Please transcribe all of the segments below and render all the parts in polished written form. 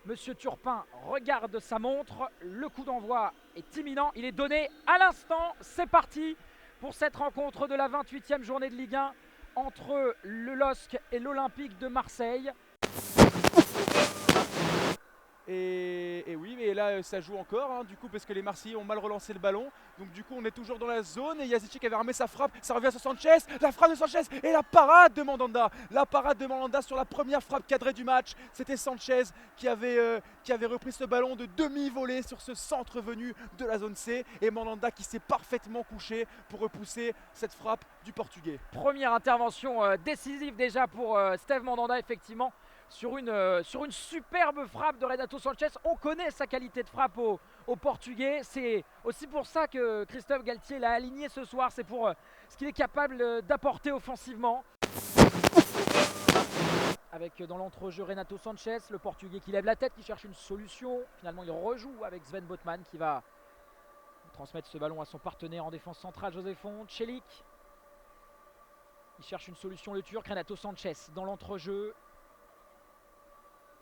Monsieur Turpin regarde sa montre, le coup d'envoi est imminent, il est donné à l'instant, c'est parti pour cette rencontre de la 28e journée de Ligue 1 entre le LOSC et l'Olympique de Marseille. Et oui, mais là ça joue encore, hein, du coup, parce que les Marseillais ont mal relancé le ballon. Donc du coup, on est toujours dans la zone et Yazici avait armé sa frappe. Ça revient sur Sanchez, la frappe de Sanchez et la parade de Mandanda. La parade de Mandanda sur la première frappe cadrée du match. C'était Sanchez qui avait repris ce ballon de demi-volée sur ce centre venu de la zone C. Et Mandanda qui s'est parfaitement couché pour repousser cette frappe du Portugais. Première intervention décisive déjà pour Steve Mandanda, effectivement. Sur une superbe frappe de Renato Sanchez. On connaît sa qualité de frappe au Portugais. C'est aussi pour ça que Christophe Galtier l'a aligné ce soir. C'est pour ce qu'il est capable d'apporter offensivement. Avec dans l'entrejeu Renato Sanchez, le Portugais qui lève la tête, qui cherche une solution. Finalement, il rejoue avec Sven Botman qui va transmettre ce ballon à son partenaire en défense centrale, José Font. Celik. Il cherche une solution, le Turc. Renato Sanchez dans l'entrejeu.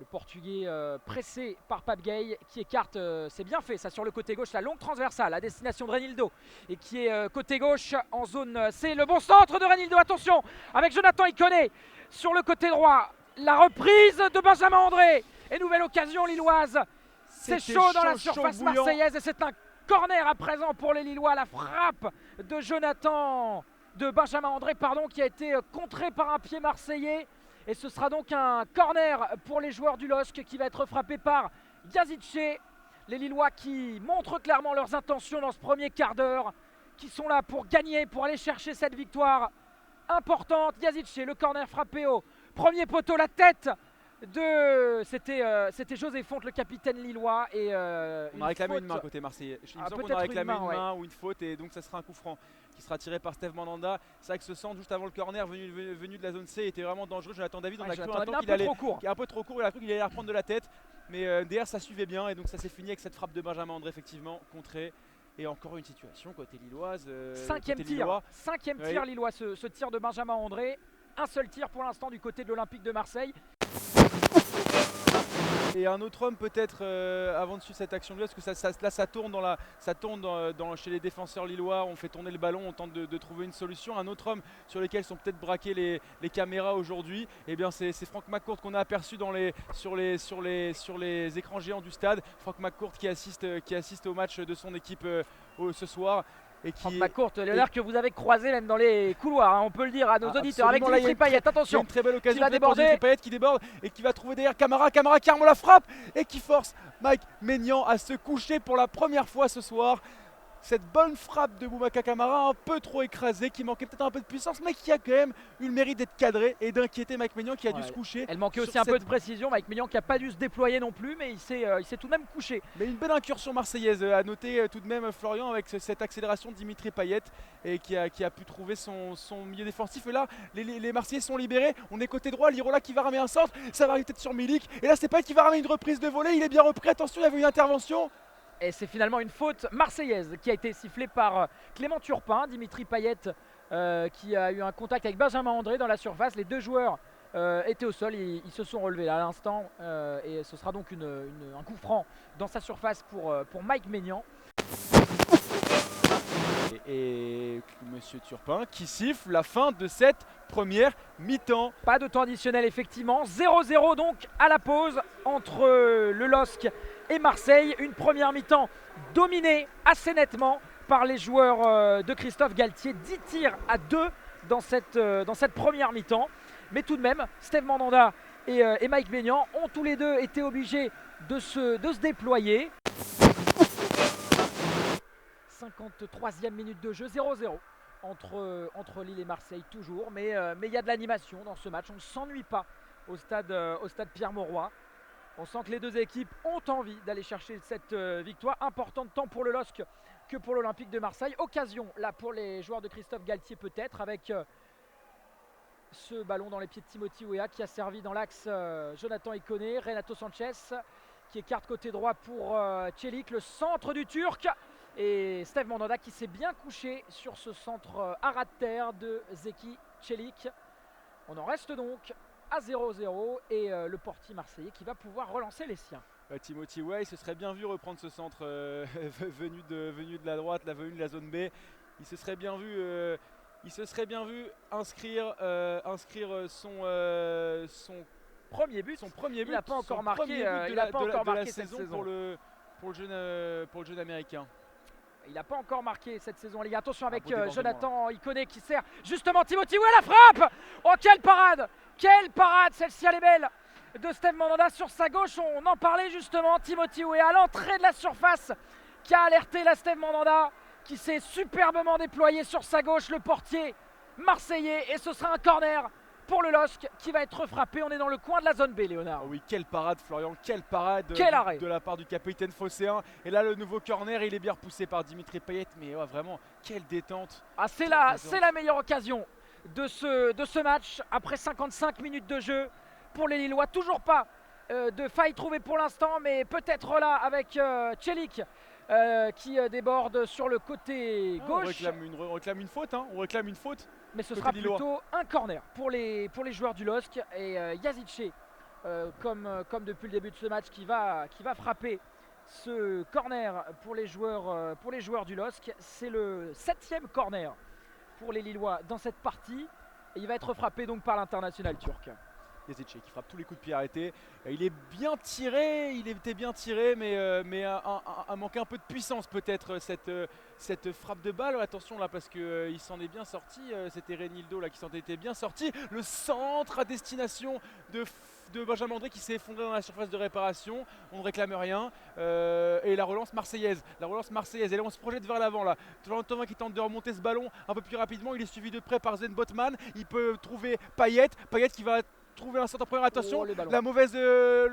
Le Portugais pressé par Pape Gueye qui écarte, c'est bien fait ça sur le côté gauche, la longue transversale à destination de Renildo et qui est côté gauche en zone C. Le bon centre de Renildo, attention, avec Jonathan Iconé sur le côté droit. La reprise de Benjamin André et nouvelle occasion lilloise. C'est chaud dans la surface marseillaise et c'est un corner à présent pour les Lillois. La frappe de Benjamin André qui a été contrée par un pied marseillais. Et ce sera donc un corner pour les joueurs du LOSC qui va être frappé par Yazici. Les Lillois qui montrent clairement leurs intentions dans ce premier quart d'heure, qui sont là pour gagner, pour aller chercher cette victoire importante. Yazici, le corner frappé au premier poteau, la tête de... C'était José Font, le capitaine lillois. Et on a réclamé une main côté marseillais. Il me semble qu'on a réclamé une main ou une faute et donc ça sera un coup franc qui sera tiré par Steve Mandanda. C'est vrai que ce centre juste avant le corner venu de la zone C était vraiment dangereux. Jonathan David, on a cru un temps qu'il allait un peu trop court, il a cru qu'il allait la reprendre de la tête. Mais derrière ça suivait bien et donc ça s'est fini avec cette frappe de Benjamin André effectivement contrée. Et encore une situation côté lilloise. Cinquième tir lillois, ce tir de Benjamin André. Un seul tir pour l'instant du côté de l'Olympique de Marseille. Et un autre homme peut-être avant de suivre cette action là, parce que là ça tourne, chez les défenseurs lillois, on fait tourner le ballon, on tente de trouver une solution. Un autre homme sur lequel sont peut-être braquées les caméras aujourd'hui, et bien c'est Franck McCourt qu'on a aperçu sur les écrans géants du stade. Franck McCourt qui assiste au match de son équipe ce soir. Franck McCourt, l'air que vous avez croisé même dans les couloirs, hein, on peut le dire à nos auditeurs. Avec Dimitri Payet, attention, une très belle occasion qui va déborder. Payet qui déborde et qui va trouver derrière Camara qui arme la frappe et qui force Mike Maignan à se coucher pour la première fois ce soir. Cette bonne frappe de Boubacar Camara, un peu trop écrasée, qui manquait peut-être un peu de puissance, mais qui a quand même eu le mérite d'être cadré et d'inquiéter Mike Maignan qui a dû se coucher. Elle manquait aussi un peu de précision, Mike Maignan qui n'a pas dû se déployer non plus, mais il s'est tout de même couché. Mais une belle incursion marseillaise à noter tout de même Florian avec cette accélération de Dimitri Payet et qui a pu trouver son milieu défensif. Et là, les Marseillais sont libérés. On est côté droit, Lirola qui va ramer un centre, ça va arriver peut-être sur Milik. Et là, c'est Payet qui va ramer une reprise de volée. Il est bien repris. Attention, il y avait une intervention. Et c'est finalement une faute marseillaise qui a été sifflée par Clément Turpin. Dimitri Payet qui a eu un contact avec Benjamin André dans la surface. Les deux joueurs étaient au sol, ils se sont relevés là à l'instant. Et ce sera donc un coup franc dans sa surface pour Mike Maignan. Et Monsieur Turpin qui siffle la fin de cette première mi-temps. Pas de temps additionnel effectivement, 0-0 donc à la pause entre le LOSC et Marseille. Une première mi-temps dominée assez nettement par les joueurs de Christophe Galtier. 10 tirs à 2 dans cette première mi-temps. Mais tout de même, Steve Mandanda et Mike Maignan ont tous les deux été obligés de se déployer. 53e minute de jeu, 0-0 entre Lille et Marseille toujours, mais il y a de l'animation dans ce match, on ne s'ennuie pas au stade Pierre-Mauroy. On sent que les deux équipes ont envie d'aller chercher cette victoire importante tant pour le LOSC que pour l'Olympique de Marseille. Occasion là pour les joueurs de Christophe Galtier peut-être avec ce ballon dans les pieds de Timothy Weah qui a servi dans l'axe Jonathan Iconé, Renato Sanchez qui écarte côté droit pour Celik, le centre du Turc. Et Steve Mandanda qui s'est bien couché sur ce centre à ras de terre de Zeki Celik. On en reste donc à 0-0 et le portier marseillais qui va pouvoir relancer les siens. Timothy Way se serait bien vu reprendre ce centre venu de la droite, venu de la zone B. Il se serait bien vu inscrire son premier but. Il n'a pas encore marqué cette saison saison. pour le jeune américain. Il n'a pas encore marqué cette saison, les gars. Attention avec Jonathan Iconé qui sert justement Timothy Way, la frappe. Oh, quelle parade! Quelle parade! Celle-ci, elle est belle de Steve Mandanda sur sa gauche. On en parlait justement. Timothy Way à l'entrée de la surface qui a alerté la Steve Mandanda, qui s'est superbement déployé sur sa gauche, le portier marseillais. Et ce sera un corner pour le LOSC qui va être frappé. On est dans le coin de la zone B, Léonard. Oh oui, quelle parade, Florian, quelle parade arrêt de la part du capitaine Phocéen. Et là, le nouveau corner, il est bien repoussé par Dimitri Payet. Mais ouais, vraiment, quelle détente. Ah, c'est la meilleure occasion de ce match après 55 minutes de jeu pour les Lillois. Toujours pas de faille trouvée pour l'instant, mais peut-être là avec Celik qui déborde sur le côté gauche. On réclame une faute, hein. On réclame une faute. Mais ce sera plutôt un corner pour les joueurs du LOSC. Et Yazice, comme depuis le début de ce match, qui va frapper ce corner pour les joueurs du LOSC. C'est le 7e corner pour les Lillois dans cette partie. Et il va être frappé donc par l'international turc. Yazice qui frappe tous les coups de pied arrêtés. Il est bien tiré, il était bien tiré, mais a manqué un peu de puissance peut-être cette frappe de balle. Attention là parce qu'il s'en est bien sorti. C'était Renildo là qui s'en était bien sorti. Le centre à destination de Benjamin André qui s'est effondré dans la surface de réparation. On ne réclame rien. Et la relance marseillaise. Et là on se projette vers l'avant là. Thauvin qui tente de remonter ce ballon un peu plus rapidement. Il est suivi de près par Sven Botman. Il peut trouver Payet qui va trouver un centre en première. Attention, la mauvaise le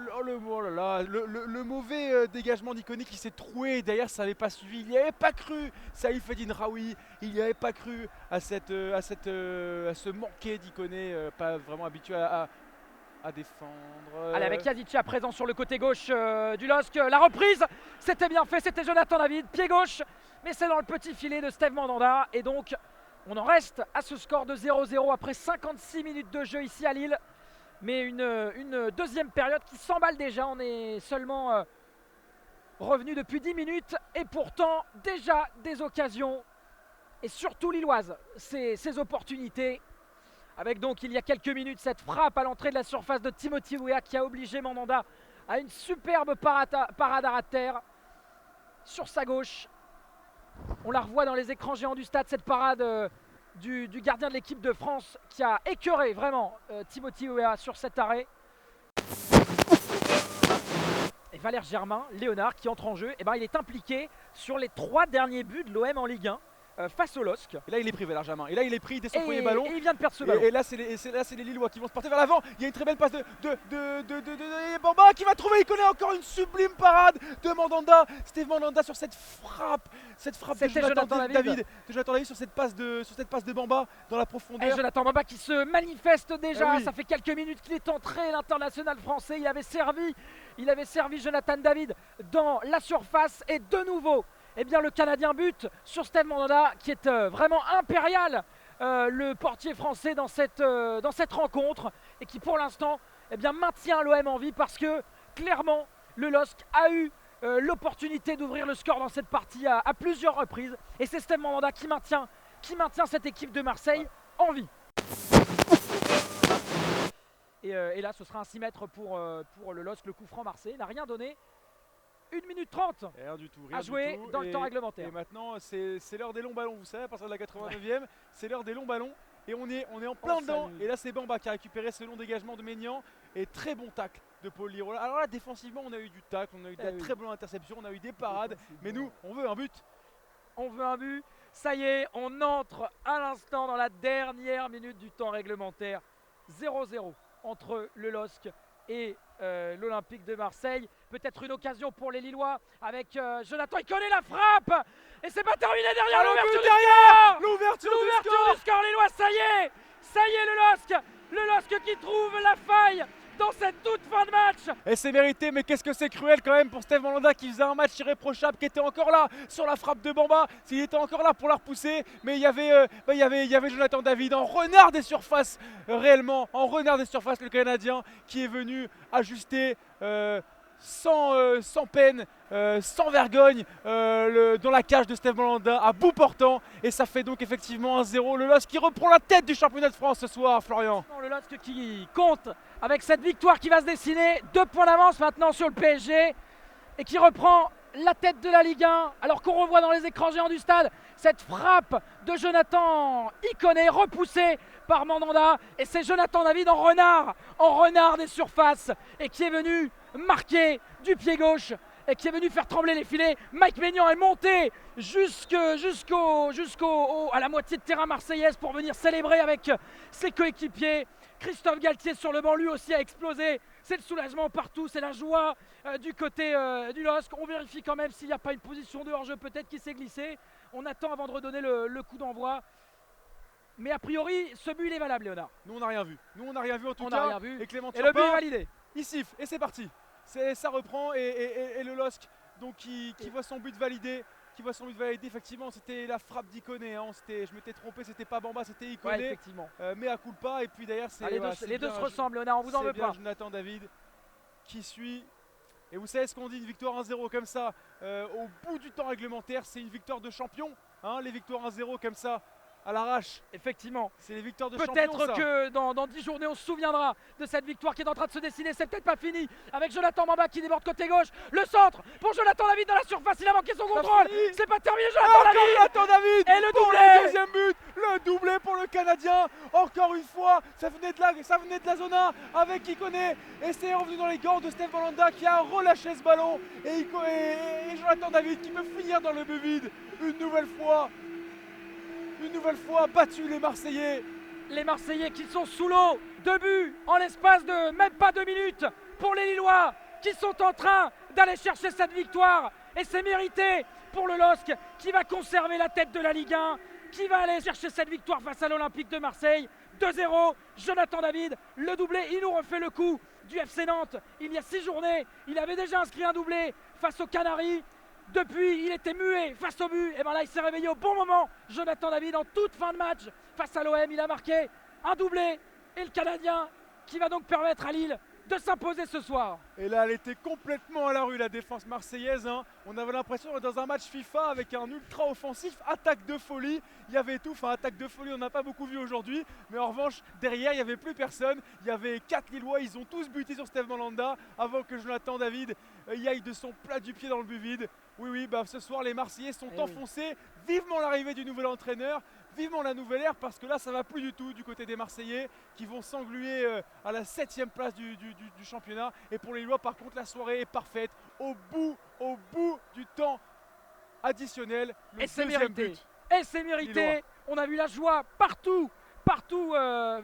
mauvais dégagement d'Iconé qui s'est troué derrière, ça n'avait pas suivi. Il n'y avait pas cru. Saïf Eddin Raoui, il n'y avait pas cru à ce manqué d'Iconé, pas vraiment habitué à défendre. Allez, avec Yazice à présent sur le côté gauche du LOSC. La reprise, c'était bien fait, c'était Jonathan David, pied gauche, mais c'est dans le petit filet de Steve Mandanda. Et donc, on en reste à ce score de 0-0 après 56 minutes de jeu ici à Lille. Mais une deuxième période qui s'emballe déjà. On est seulement revenu depuis 10 minutes. Et pourtant, déjà des occasions. Et surtout lilloises, ces opportunités. Avec donc, il y a quelques minutes, cette frappe à l'entrée de la surface de Timothy Weah qui a obligé Mandanda à une superbe parade à ras de terre sur sa gauche. On la revoit dans les écrans géants du stade, cette parade du gardien de l'équipe de France qui a écœuré vraiment Timothy Weah sur cet arrêt. Et Valère Germain, Léonard qui entre en jeu, et il est impliqué sur les 3 derniers buts de l'OM en Ligue 1 face au LOSC. Et là il est pris Valère Germain, il descend son premier ballon. Et il vient de perdre ce ballon. Et là c'est les Lillois qui vont se porter vers l'avant. Il y a une très belle passe de Bamba qui va trouver, il connaît encore une sublime parade de Mandanda. Steve Mandanda sur cette frappe de Jonathan David sur cette passe de Bamba dans la profondeur. Et Jonathan Bamba qui se manifeste déjà, ça fait quelques minutes qu'il est entré, l'international français. Il avait servi Jonathan David dans la surface et de nouveau le Canadien bute sur Steve Mandanda qui est vraiment impérial, le portier français dans cette rencontre, et qui pour l'instant maintient l'OM en vie parce que clairement le LOSC a eu l'opportunité d'ouvrir le score dans cette partie à plusieurs reprises, et c'est Steve Mandanda qui maintient cette équipe de Marseille en vie. Et là ce sera un 6 mètres pour le LOSC. Le coup franc marseillais n'a rien donné. 1 minute 30 rien du tout, à jouer dans le temps réglementaire. Et maintenant c'est l'heure des longs ballons, vous savez, à partir de la 89e, c'est l'heure des longs ballons. Et on est en plein dedans. Et là c'est Bamba qui a récupéré ce long dégagement de Maignan. Et très bon tacle de Paul Lirola. Alors là défensivement on a eu du tacle, on a eu de la très bonne interception, on a eu des parades. Mais nous on veut un but. On veut un but. Ça y est, on entre à l'instant dans la dernière minute du temps réglementaire. 0-0 entre le LOSC et l'Olympique de Marseille. Peut-être une occasion pour les Lillois avec Jonathan. Il connaît la frappe. Et c'est pas terminé derrière l'ouverture du score. Lillois, ça y est le LOSC qui trouve la faille dans cette toute fin de match. Et c'est mérité, mais qu'est-ce que c'est cruel quand même pour Steve Mandanda qui faisait un match irréprochable, qui était encore là sur la frappe de Bamba, s'il était encore là pour la repousser, mais il y avait Jonathan David en renard des surfaces, réellement, en renard des surfaces, le Canadien qui est venu ajuster sans peine, sans vergogne, dans la cage de Steve Mandanda à bout portant, et ça fait donc effectivement 1-0. Le LOSC qui reprend la tête du championnat de France ce soir, Florian. Le LOSC qui compte avec cette victoire qui va se dessiner, 2 points d'avance maintenant sur le PSG, et qui reprend la tête de la Ligue 1, alors qu'on revoit dans les écrans géants du stade cette frappe de Jonathan Iconé repoussée par Mandanda, et c'est Jonathan David en renard des surfaces, et qui est venu marquer du pied gauche et qui est venu faire trembler les filets. Mike Maignan est monté à la moitié de terrain marseillaise pour venir célébrer avec ses coéquipiers. Christophe Galtier sur le banc lui aussi a explosé. C'est le soulagement partout, c'est la joie du côté du LOSC. On vérifie quand même s'il n'y a pas une position de hors-jeu peut-être qui s'est glissée. On attend avant de redonner le coup d'envoi. Mais a priori, ce but il est valable, Léonard. Nous on n'a rien vu. Nous on n'a rien vu en tout On cas. n'a rien vu. Et Clément Et le but est Turpin, validé. il siffle et c'est parti. Ça reprend et le LOSC donc qui voit son but validé. Effectivement, c'était la frappe d'Iconé. Hein. Je m'étais trompé, c'était pas Bamba, c'était Iconé. Ouais, effectivement. Mais à culpa. Et puis derrière, c'est. Les deux se ressemblent, Léonard, on vous en veut pas. Jonathan David qui suit. Et vous savez ce qu'on dit, une victoire 1-0 comme ça, au bout du temps réglementaire, c'est une victoire de champion. Hein, les victoires 1-0 comme ça, à l'arrache. Effectivement. C'est les victoires de champion. Peut-être que dans 10 journées, on se souviendra de cette victoire qui est en train de se dessiner. C'est peut-être pas fini avec Jonathan Bamba qui déborde côté gauche. Le centre pour Jonathan David dans la surface. Il a manqué son contrôle. C'est pas terminé. Jonathan David et le pour doublé. le deuxième but. Le doublé pour le Canadien. Encore une fois, ça venait de la zone A avec Iconé. Et c'est revenu dans les gants de Steve Mandanda qui a relâché ce ballon. Et Jonathan David qui peut finir dans le but vide une nouvelle fois battu les Marseillais. Les Marseillais qui sont sous l'eau. 2 buts en l'espace de même pas 2 minutes pour les Lillois qui sont en train d'aller chercher cette victoire. Et c'est mérité pour le LOSC qui va conserver la tête de la Ligue 1, qui va aller chercher cette victoire face à l'Olympique de Marseille. 2-0, Jonathan David, le doublé, il nous refait le coup du FC Nantes. Il y a 6 journées, il avait déjà inscrit un doublé face aux Canaries. Depuis, il était muet face au but. Et bien là, il s'est réveillé au bon moment. Jonathan David, en toute fin de match, face à l'OM, il a marqué un doublé. Et le Canadien qui va donc permettre à Lille de s'imposer ce soir. Et là, elle était complètement à la rue, la défense marseillaise. Hein. On avait l'impression d'être dans un match FIFA avec un ultra offensif, attaque de folie. Il y avait tout, enfin attaque de folie, on n'a pas beaucoup vu aujourd'hui. Mais en revanche, derrière, il n'y avait plus personne. Il y avait 4 Lillois, ils ont tous buté sur Steve Mandanda avant que Jonathan David y aille de son plat du pied dans le but vide. Oui, ce soir, les Marseillais sont enfoncés. Vivement l'arrivée du nouvel entraîneur. Vivement la nouvelle ère parce que là ça va plus du tout du côté des Marseillais qui vont s'engluer à la 7e place du championnat. Et pour les Lillois par contre la soirée est parfaite au bout du temps additionnel. Et c'est mérité. Et c'est mérité. On a vu la joie partout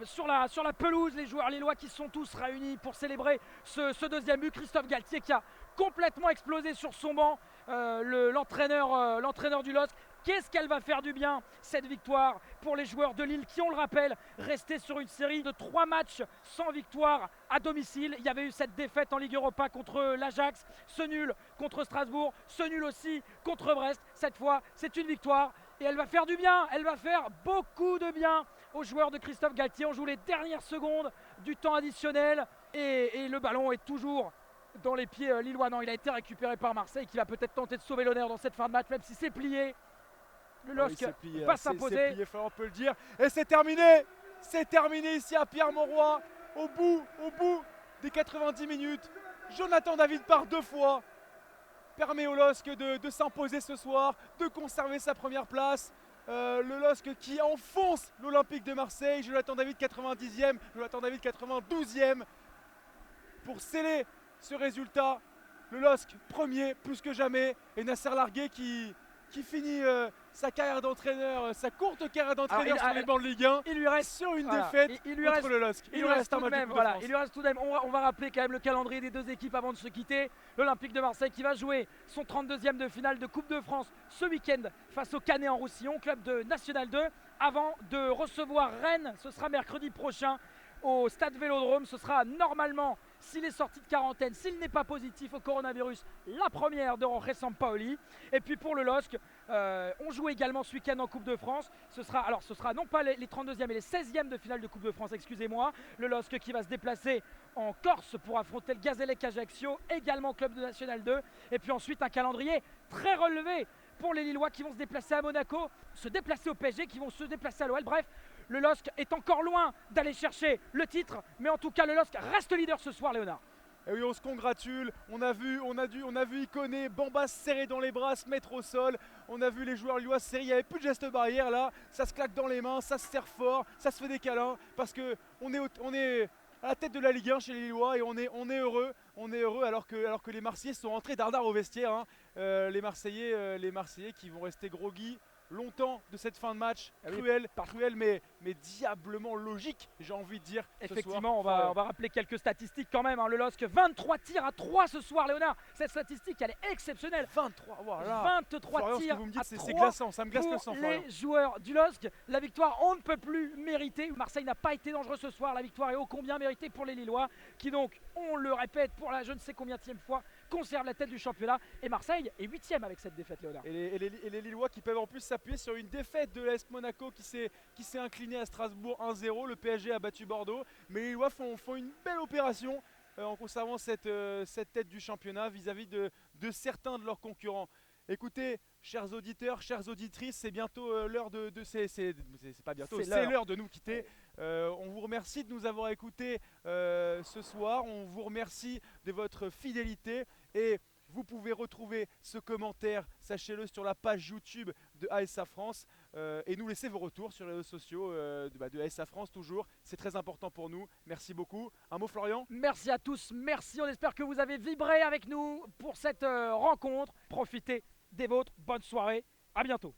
sur la pelouse, les joueurs lillois qui sont tous réunis pour célébrer ce deuxième but. Christophe Galtier qui a complètement explosé sur son banc, l'entraîneur du LOSC. Qu'est-ce qu'elle va faire du bien, cette victoire, pour les joueurs de Lille qui, on le rappelle, restaient sur une série de 3 matchs sans victoire à domicile. Il y avait eu cette défaite en Ligue Europa contre l'Ajax, ce nul contre Strasbourg, ce nul aussi contre Brest. Cette fois, c'est une victoire et elle va faire du bien, elle va faire beaucoup de bien aux joueurs de Christophe Galtier. On joue les dernières secondes du temps additionnel et le ballon est toujours dans les pieds lillois. Non, il a été récupéré par Marseille qui va peut-être tenter de sauver l'honneur dans cette fin de match, même si c'est plié. Le LOSC va s'imposer. On peut le dire. Et c'est terminé. C'est terminé ici à Pierre-Mauroy. Au bout des 90 minutes. Jonathan David par 2 fois permet au LOSC de s'imposer ce soir, de conserver sa première place. Le LOSC qui enfonce l'Olympique de Marseille. Jonathan David 90e, Jonathan David 92e. Pour sceller ce résultat, le LOSC premier plus que jamais. Et Nasser Largué qui finit sa carrière d'entraîneur, sa courte carrière d'entraîneur sur les bancs de Ligue 1. Il lui reste sur une défaite contre le LOSC. Il lui reste un match de Coupe de France. Il lui reste tout de même. On va rappeler quand même le calendrier des 2 équipes avant de se quitter. L'Olympique de Marseille qui va jouer son 32e de finale de Coupe de France ce week-end face au Canet en Roussillon, club de National 2, avant de recevoir Rennes. Ce sera mercredi prochain au Stade Vélodrome. Ce sera normalement s'il est sorti de quarantaine, s'il n'est pas positif au coronavirus, la première de Jorge Sampaoli. Et puis pour le LOSC, on joue également ce week-end en Coupe de France. Ce sera non pas les 32e et les 16e de finale de Coupe de France, excusez-moi. Le LOSC qui va se déplacer en Corse pour affronter le Gazélec Ajaccio, également club de National 2. Et puis ensuite un calendrier très relevé pour les Lillois qui vont se déplacer à Monaco, se déplacer au PSG, qui vont se déplacer à l'OL. Bref, le LOSC est encore loin d'aller chercher le titre, mais en tout cas le LOSC reste leader ce soir, Léonard. Et oui, on se congratule. On a vu Ikoné, Bamba se serrer dans les bras, se mettre au sol. On a vu les joueurs lillois se serrer. Il n'y avait plus de geste barrière là. Ça se claque dans les mains, ça se serre fort, ça se fait des câlins. Parce qu'on est à la tête de la Ligue 1 chez les Lillois et on est heureux. On est heureux alors que les Marseillais sont rentrés dardard au vestiaire. Hein. Les Marseillais qui vont rester groggy longtemps de cette fin de match, cruel mais diablement logique, j'ai envie de dire. Effectivement, on va rappeler quelques statistiques quand même. Hein. Le LOSC, 23 tirs à 3 ce soir, Léonard. Cette statistique, elle est exceptionnelle. 23, voilà. 23 Florian, tirs ce que vous me dites, à c'est 3 glaçant, ça me glace le sang, pour Florian. les joueurs du LOSC. La victoire, on ne peut plus mériter. Marseille n'a pas été dangereux ce soir. La victoire est ô combien méritée pour les Lillois, qui donc, on le répète pour la je ne sais combienième fois, conserve la tête du championnat. Et Marseille est 8e avec cette défaite, Léonard. Et les Lillois qui peuvent en plus s'appuyer sur une défaite de l'AS Monaco qui s'est incliné à Strasbourg 1-0. Le PSG a battu Bordeaux. Mais les Lillois font une belle opération en conservant cette tête du championnat vis-à-vis de certains de leurs concurrents. Écoutez, chers auditeurs, chères auditrices, c'est bientôt l'heure c'est pas bientôt, c'est l'heure de nous quitter. On vous remercie de nous avoir écoutés ce soir. On vous remercie de votre fidélité et vous pouvez retrouver ce commentaire, sachez-le, sur la page YouTube de ASA France et nous laisser vos retours sur les réseaux sociaux de ASA France toujours. C'est très important pour nous. Merci beaucoup. Un mot, Florian ? Merci à tous, merci. On espère que vous avez vibré avec nous pour cette rencontre. Profitez des vôtres. Bonne soirée. À bientôt.